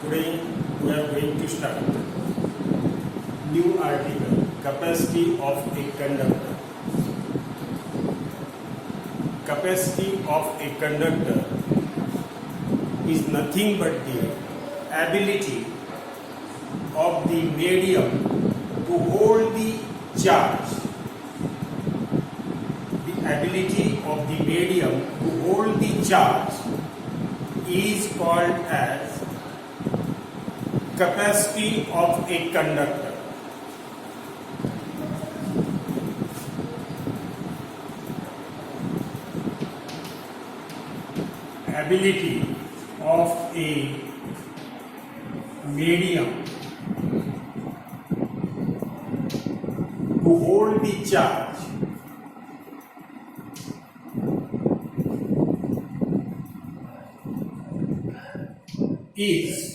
Today we are going to start new article, capacity of a conductor. Capacity of a conductor is nothing but the ability of the medium to hold the charge. The ability of the medium to hold the charge is called as capacity of a conductor. Ability of a medium to hold the charge is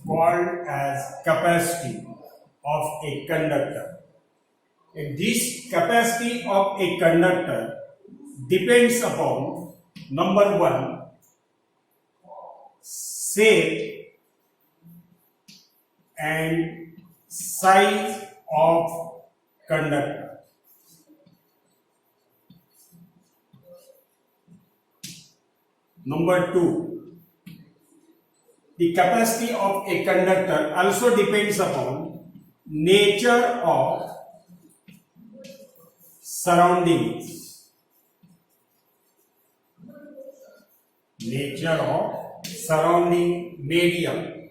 called as capacity of a conductor. And this capacity of a conductor depends upon number one, shape and size of conductor. Number two, the capacity of a conductor also depends upon nature of surroundings. Nature of surrounding medium.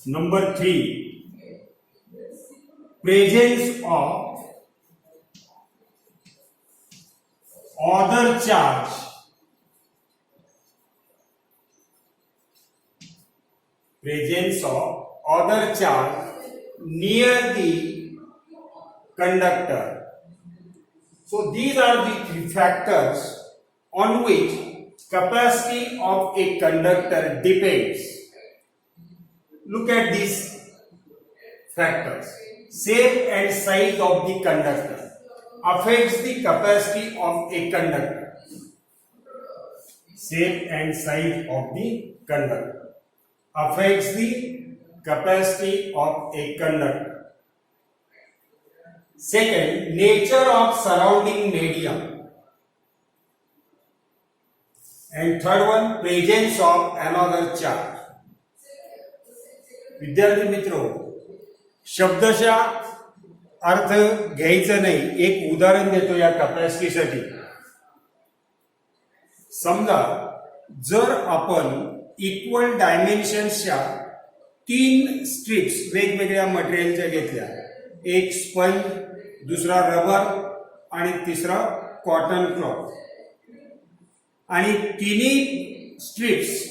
Number three, presence of other charge. Presence of other charge near the conductor. So these are the three factors on which capacity of a conductor depends. Look at these factors. Shape and size of the conductor affects the capacity of a conductor. Shape and size of the conductor affects the capacity of a conductor. Second, nature of surrounding medium. And third one, presence of another charge. विद्यार्थी मित्रों, शब्दशः अर्थ घ्यायचा नाही. एक उदाहरण देतो या कॅपॅसिटीसाठी. समजा जर आपण इक्वल डायमेन्शन्सच्या 3 स्ट्रिप्स वेगवेगळ्या मटेरियलच्या घेतल्या, एक स्पंज, दुसरा रबर आणि तिसरा कॉटन क्लॉथ, आणि तिन्ही स्ट्रिप्स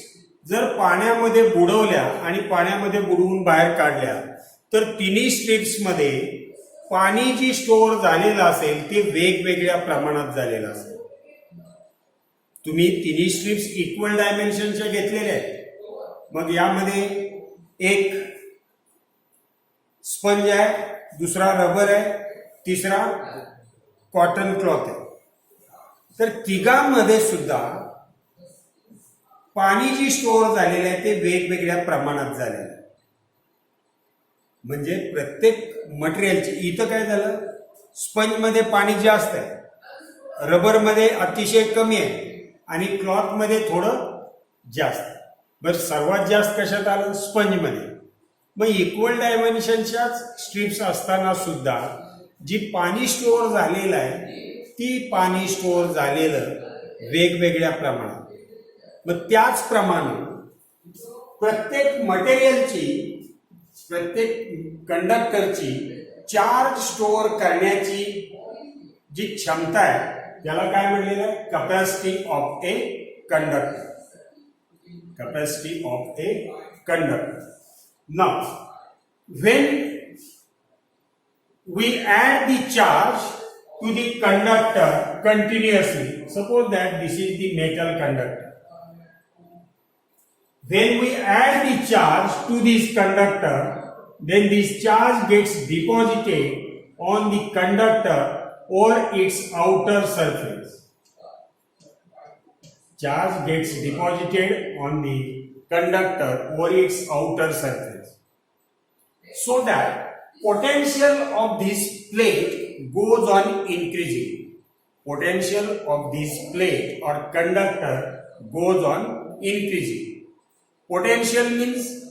जर पाण्यामध्ये बुडवल्या आणि पाण्यामध्ये बुडवून बाहेर काढल्या तर तिन्ही स्ट्रिप्स मध्ये पाणी जी स्टोअर झालेलं असेल ते वेगवेगळ्या प्रमाणात झालेलं असेल. तुम्ही तिन्ही स्ट्रिप्स इक्वल डायमेन्शनच्या घेतलेल्या आहेत. मग यामध्ये एक स्पंज आहे, दुसरा रबर आहे, तिसरा कॉटन क्लॉथ आहे. तर तिघांमध्ये सुद्धा पाणी जी स्टोअर झालेलं आहे ते वेगवेगळ्या प्रमाणात झालेलं आहे. म्हणजे प्रत्येक मटेरियलची, इथं काय झालं, स्पंजमध्ये पाणी जास्त आहे, रबरमध्ये अतिशय कमी आहे आणि क्लॉथमध्ये थोडं जास्त. बरं, सर्वात जास्त कशात आलं? स्पंजमध्ये. मग इक्वल डायमेन्शनच्याच स्ट्रिप्स असताना सुद्धा जी पाणी स्टोअर झालेलं आहे ती पाणी स्टोअर झालेलं वेगवेगळ्या प्रमाणात. मग त्याचप्रमाणे प्रत्येक मटेरियलची, प्रत्येक कंडक्टरची चार्ज स्टोअर करण्याची जी क्षमता आहे त्याला काय म्हणलेलं आहे? Capacity of a conductor. Capacity of a conductor. Now when we add the charge to the conductor continuously, suppose that this is the metal conductor. When we add the charge to this conductor, then this charge gets deposited on the conductor or its outer surface. charge gets deposited on the conductor or its outer surface, so that potential of this plate goes on increasing. Potential of this plate or conductor goes on increasing. Potential means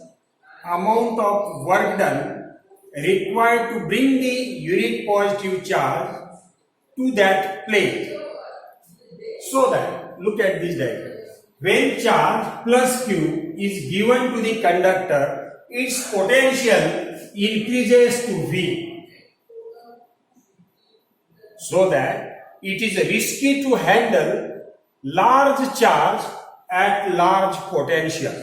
amount of work done required to bring the unit positive charge to that plate. So that, look at this diagram. When charge plus Q is given to the conductor, its potential increases to V, so that it is risky to handle large charge at large potential.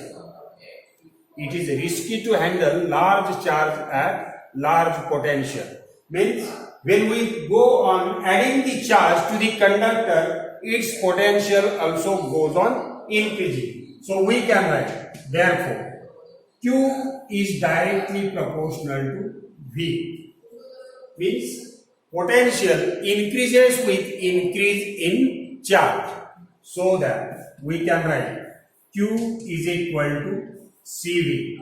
It is risky to handle large charge at large potential. Means when we go on adding the charge to the conductor, its potential also goes on increasing. So we can write, therefore, Q is directly proportional to V. Means potential increases with increase in charge. So that we can write Q is equal to CV.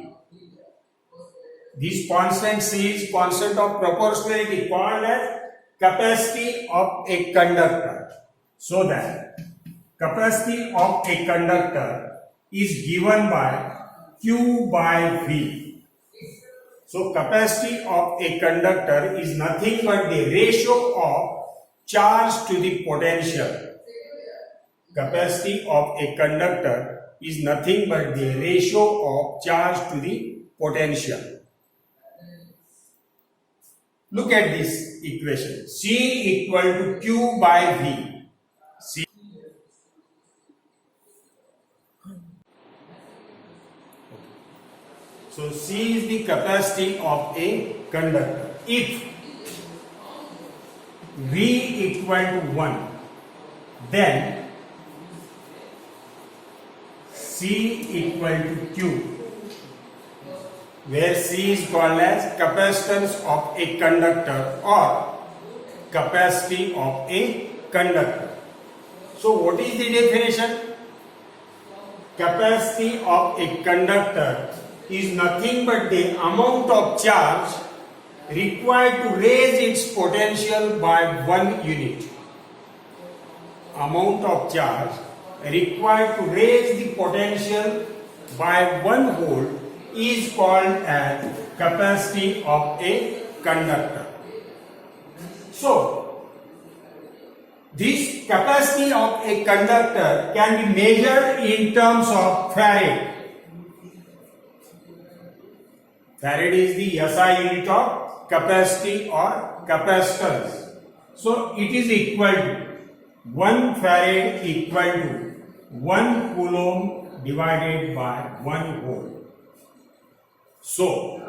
This constant C is constant of proportionality, called as capacity of a conductor. So that capacity of a conductor is given by Q by V. So capacity of a conductor is nothing but the ratio of charge to the potential. Capacity of a conductor is nothing but the ratio of charge to the potential. Look at this equation. C equal to Q by V. C. So C is the capacity of a conductor. If V equal to 1, then C equal to Q, where C is called as capacitance of a conductor or capacity of a conductor. So what is the definition? Capacity of a conductor is nothing but the amount of charge required to raise its potential by 1 unit. Amount of charge required to raise the potential by 1 volt is called as capacity of a conductor. So, this capacity of a conductor can be measured in terms of farad. Farad is the SI unit of capacity or capacitance. So, it is equal to 1 farad equal to 1 coulomb divided by 1 volt. So,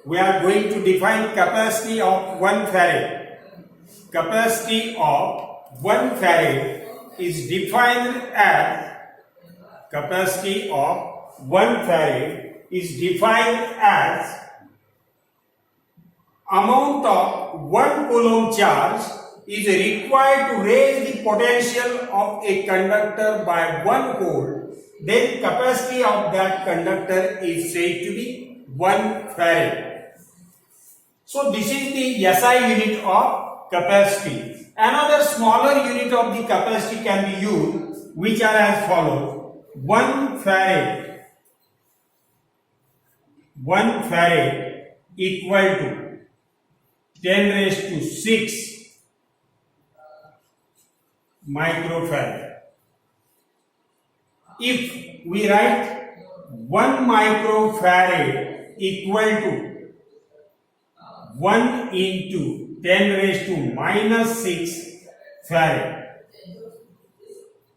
we are going to define capacity of 1 farad. Capacity of 1 farad is defined as capacity of 1 farad is defined as amount of 1 coulomb charge is required to raise the potential of a conductor by 1 volt, then capacity of that conductor is said to be 1 farad. So this is the SI unit of capacity. Another smaller unit of the capacity can be used, which are as follows: 1 farad. 1 farad equal to 10 raised to 6 microfarad. If we write 1 microfarad equal to 1 into 10 raised to minus 6 farad.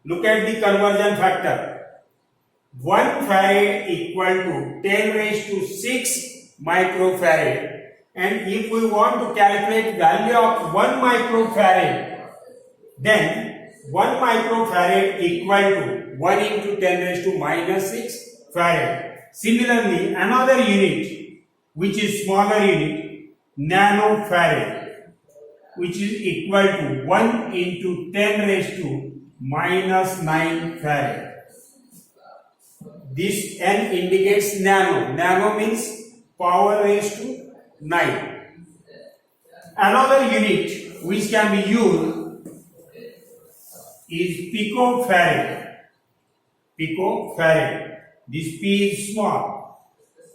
Look at the conversion factor. 1 farad equal to 10 raised to 6 microfarad. And if we want to calculate value of 1 microfarad, then 1 microfarad equal to 1 into 10 raised to minus 6 farad. Similarly, another unit which is smaller unit, nanofarad, which is equal to 1 into 10 raised to minus 9 farad. This N indicates nano. Nano means power raised to 9. Another unit which can be used is picofarad. Picofarad. This P is small.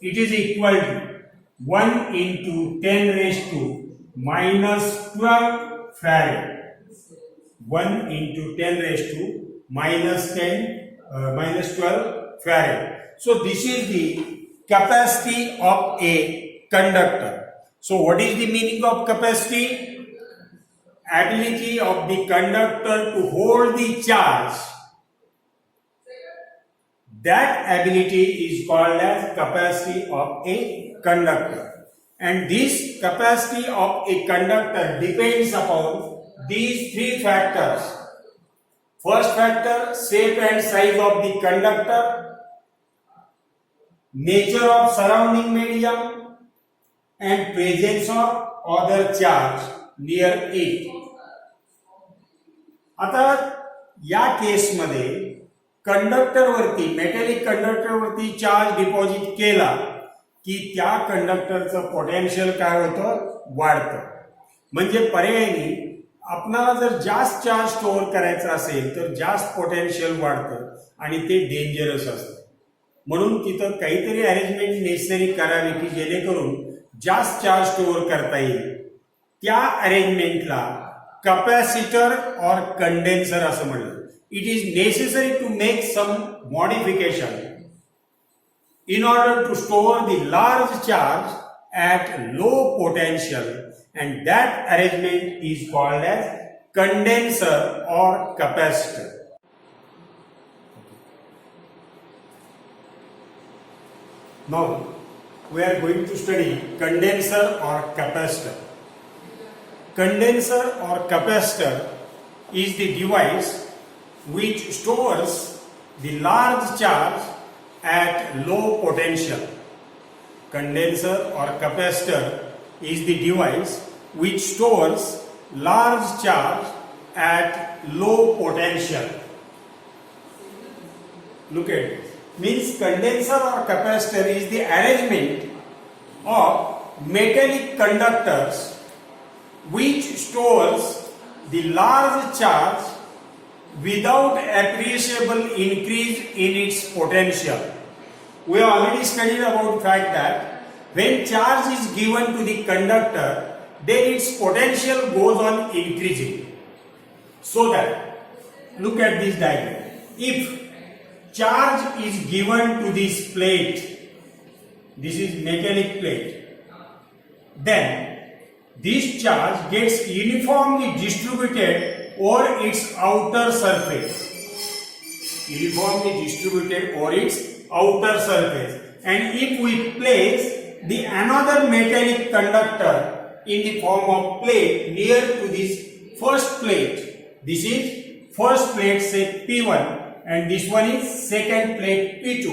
It is equal to 1 into 10 raised to minus 12 farad. 1 into 10 raised to minus 12 farad. So this is the capacity of a conductor. So what is the meaning of capacity? Ability of the conductor to hold the charge. That ability is called as capacity of a conductor. And this capacity of a conductor depends upon these three factors. First factor, shape and size of the conductor, nature of surrounding medium, and presence of other charge near it. आता या केसमध्ये कंडक्टरवरती, metallic कंडक्टरवरती charge deposit केला की त्या कंडक्टरचं potential काय होतं, वाढतं. म्हणजे पर्यायी आपल्याला जर जास्त चार्ज स्टोअर करायचा असेल तर जास्त पोटेन्शियल वाढतं आणि ते डेंजरस असतं. म्हणून तिथं काहीतरी अरेंजमेंट नेसेसरी करावी की जेणेकरून जास्त चार्ज स्टोअर करता येईल. त्या अरेंजमेंटला कॅपॅसिटर और कंडेन्सर असं म्हणलं. It is necessary to make some modification in order to store the large charge at low potential, and that arrangement is called as condenser or capacitor. Now we are going to study condenser or capacitor. Condenser or capacitor is the device which stores the large charge at low potential. Condenser or capacitor is the device which stores large charge at low potential. Look at this. Means condenser or capacitor is the arrangement of metallic conductors which stores the large charge without appreciable increase in its potential. We have already studied about the fact that when charge is given to the conductor, then its potential goes on increasing. So that, look at this diagram. If charge is given to this plate, this is metallic plate, then this charge gets uniformly distributed over its outer surface. Uniformly distributed over its outer surface. And if we place the another metallic conductor in the form of plate near to this first plate, this is first plate, say P1, and this one is second plate P2.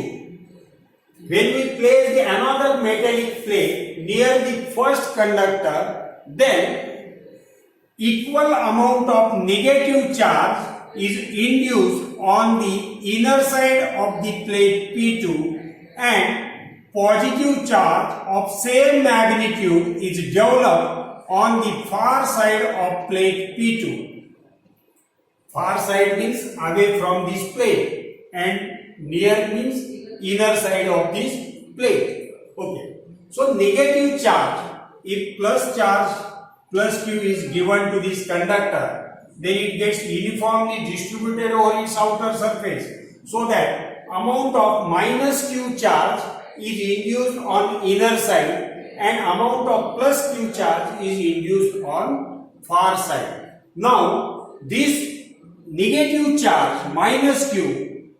When we place the another metallic plate near the first conductor, then equal amount of negative charge is induced on the inner side of the plate P2 and positive charge of same magnitude is developed on the far side of plate P2. Far side means away from this plate and near means inner side of this plate. Okay. So negative charge, if plus charge plus Q is given to this conductor, then it gets uniformly distributed over its outer surface, so that amount of minus Q charge is induced on inner side and amount of plus Q charge is induced on far side. Now this negative charge minus Q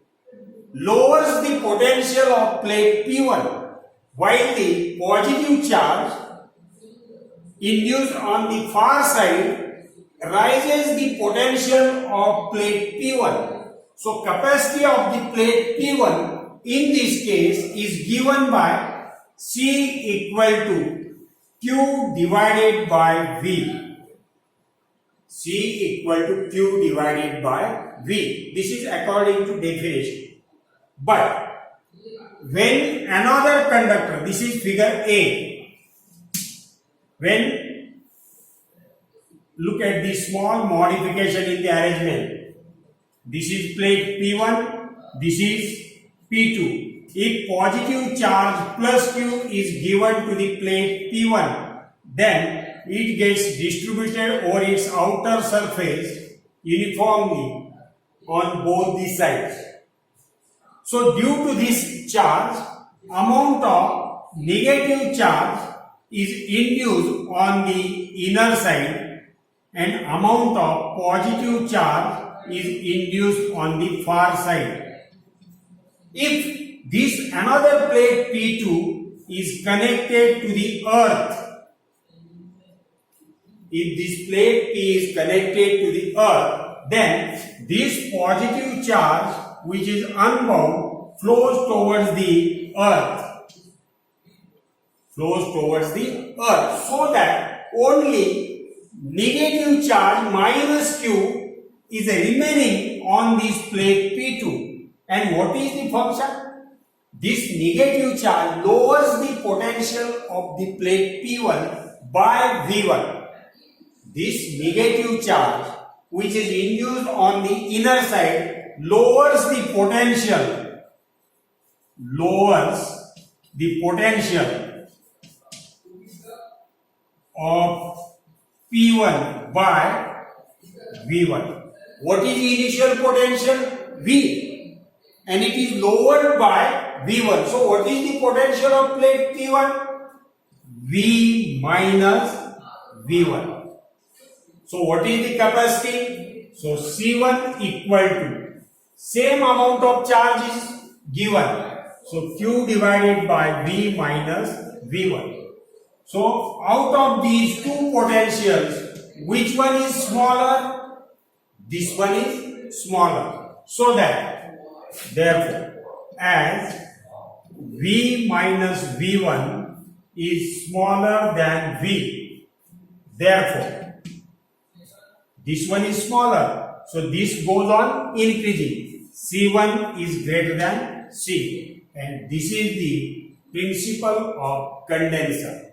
lowers the potential of plate P1, while the positive charge induced on the far side rises the potential of plate P1. So capacity of the plate P1 in this case is given by C equal to Q divided by V. C equal to Q divided by V. This is according to definition. But when another conductor, this is figure A, when look at the small modification in the arrangement. This is plate P1, this is P2. If positive charge plus Q is given to the plate P1, then it gets distributed over its outer surface uniformly on both the sides. So due to this charge, amount of negative charge is induced on the inner side and amount of positive charge is induced on the far side. If this another plate P2 is connected to the earth, if this plate P is connected to the earth, then this positive charge which is unbound flows towards the earth. Flows towards the earth, so that only negative charge minus Q is remaining on this plate P2. And what is the function? This negative charge lowers the potential of the plate P1 by V1. This negative charge which is induced on the inner side lowers the potential of P1 by V1. What is the initial potential? V. And it is lowered by V1. So what is the potential of plate P1? V minus V1. So what is the capacity? So C1 equal to same amount of charge is given. So Q divided by V minus V1. So out of these two potentials, which one is smaller? This one is smaller. So that therefore as V minus V1 is smaller than V, therefore this one is smaller, so this goes on increasing. C1 is greater than C, and this is the principle of condenser,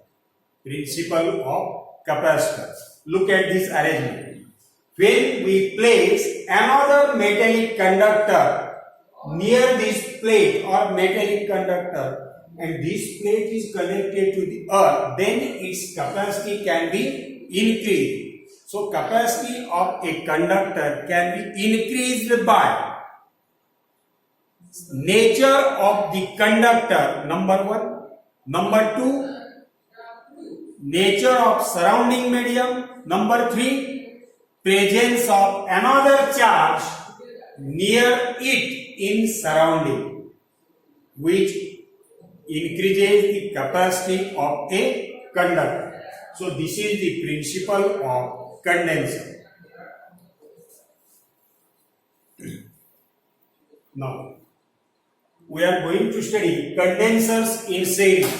principle of capacitor. Look at this arrangement. When we place another metallic conductor near this plate or metallic conductor, and this plate is connected to the earth, then its capacity can be increased. So capacity of a conductor can be increased by nature of the conductor, number one. Number two, nature of surrounding medium. Number three, presence of another charge near it in surrounding, which increases the capacity of a conductor. So this is the principle of condenser. Now we are going to study condensers in series.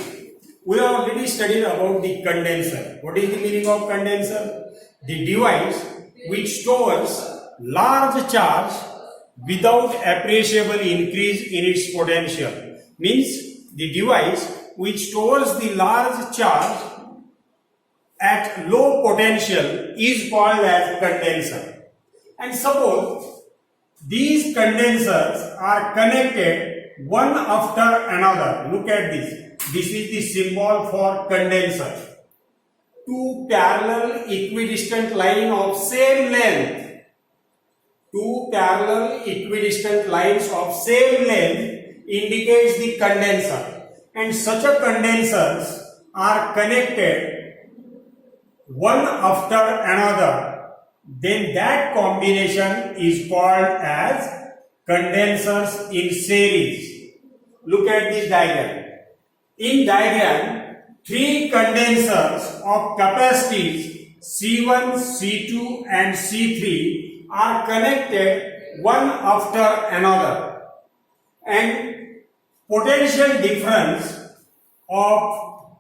We have already studied about the condenser. What is the meaning of condenser? The device which stores large charge without appreciable increase in its potential. Means the device which stores the large charge at low potential is called as condenser. And suppose these condensers are connected one after another. Look at this. This is the symbol for condenser. Two parallel equidistant lines of same length. Two parallel equidistant lines of same length indicates the condenser. And such a condensers are connected one after another, then that combination is called as condensers in series. Look at this diagram. In diagram, three condensers of capacities C1, C2 and C3 are connected one after another, and potential difference of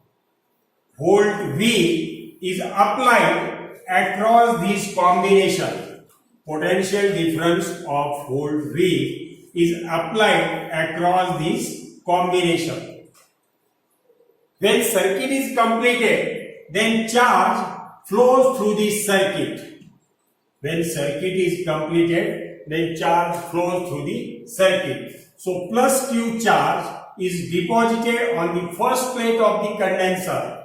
volt V is applied across this combination, potential difference of volt V is applied across this combination. When circuit is completed, then charge flows through this circuit. When circuit is completed, then charge flows through the circuit. So plus Q charge is deposited on the first plate of the condenser.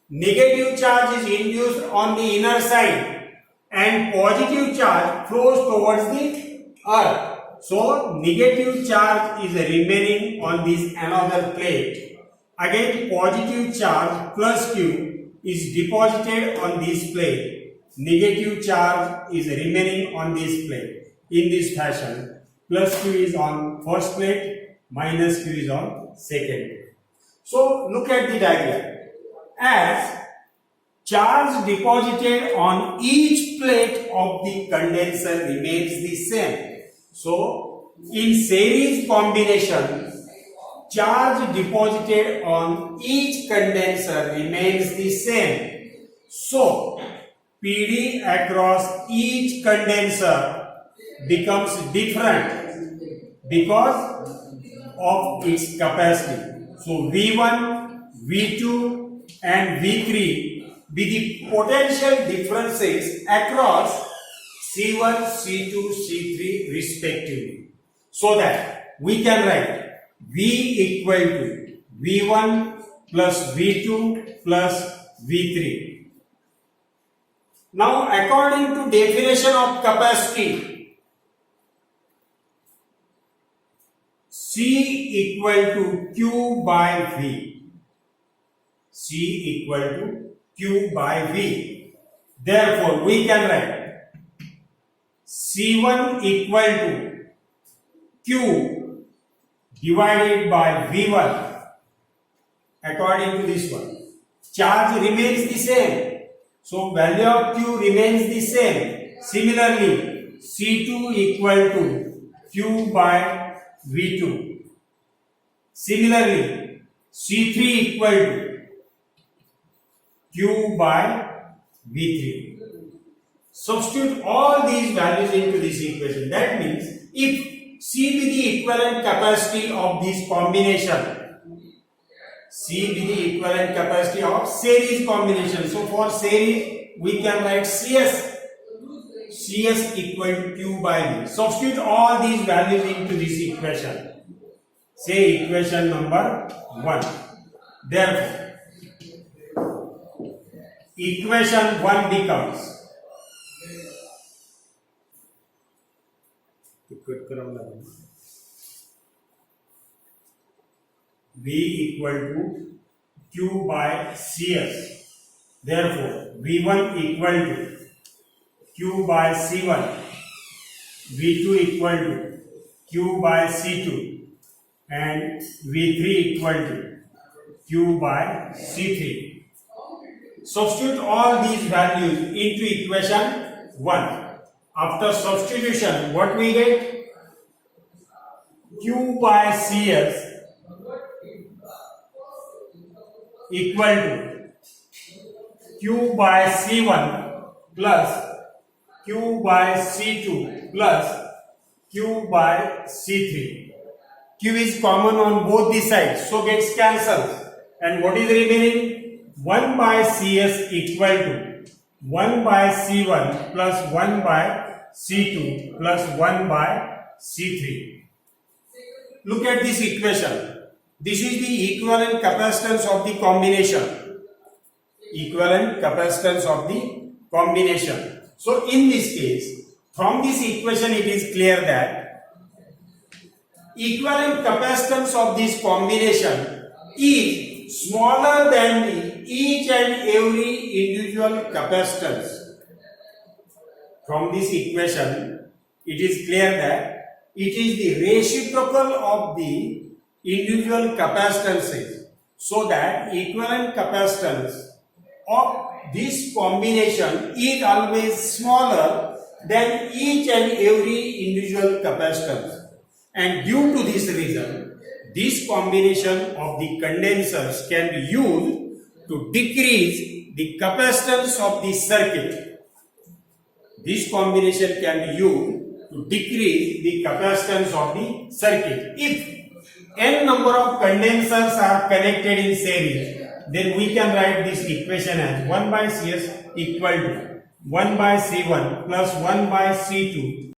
Negative charge is induced on the inner side and positive charge flows towards the earth. So negative charge is remaining on this another plate. Again positive charge plus Q is deposited on this plate. Negative charge is remaining on this plate. In this fashion, plus Q is on first plate, minus Q is on second plate. So look at the diagram. As charge deposited on each plate of the condenser remains the same. So in series combination, charge deposited on each condenser remains the same. So PD across each condenser becomes different because of its capacity. So V1, V2 and V3 be the potential differences across C1, C2, C3 respectively. So that we can write V equal to V1 plus V2 plus V3. Now according to definition of capacity, C equal to Q by V. C equal to Q by V. Therefore, we can write C1 equal to Q divided by V1 according to this one. Charge remains the same. So, value of Q remains the same. Similarly, C2 equal to Q by V2. Similarly, C3 equal to Q by V3. Substitute all these values into this equation. That means if C be the equivalent capacity of this combination, C be the equivalent capacity of series combination. So for series, we can write CS. CS equal to Q by V. Substitute all these values into this equation. Say equation number 1. Therefore, equation 1 becomes V equal to Q by CS. Therefore, V1 equal to Q by C1, V2 equal to Q by C2 and V3 equal to Q by C3. Substitute all these values into equation 1. After substitution, what we get? Q by CS equal to Q by C1 plus Q by C2 plus Q by C3. Q is common on both the sides, so gets cancelled. And what is remaining? 1 by CS equal to 1 by C1 plus 1 by C2 plus 1 by C3. Look at this equation. This is the equivalent capacitance of the combination. Equivalent capacitance of the combination. So in this case, from this equation it is clear that equivalent capacitance of this combination is smaller than the each and every individual capacitance. From this equation, it is clear that it is the reciprocal of the individual capacitances, so that equivalent capacitance of this combination is always smaller than each and every individual capacitance. And due to this reason, this combination of the condensers can be used to decrease the capacitance of the circuit. This combination can be used to decrease the capacitance of the circuit. If n number of condensers are connected in series, then we can write this equation as 1 by Cs equal to 1 by C1 plus 1 by C2